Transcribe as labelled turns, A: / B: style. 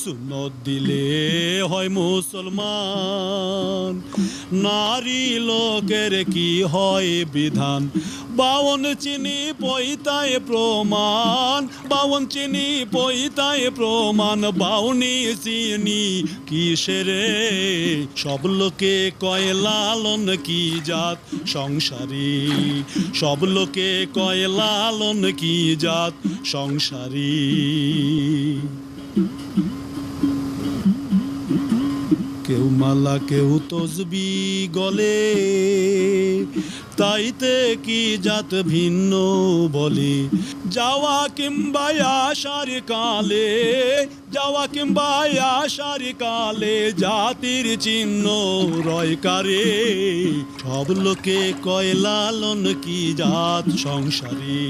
A: সুন্নত দিলে হয় মুসলমান, নারী লোকের কি হয় বিধান। বাউন চিনি পৈতায় প্রমাণ, বাউন চিনি পৈতায় প্রমাণ, বাউনি চিনি কিসেরে। সব লোকে কয় লালন কি জাত সংসারী, সব লোকে কয় লালন কি জাত সংসারী। কেউ মালা কেউ তসবি গলে, তাইতে কি জাত ভিন্ন বলে। যাওয়া কিংবা আসার কালে, যাওয়া কিংবা আসার কালে, জাতির চিহ্ন রয় কারে। সব লোকে কয় লালন কি জাত সংসারী।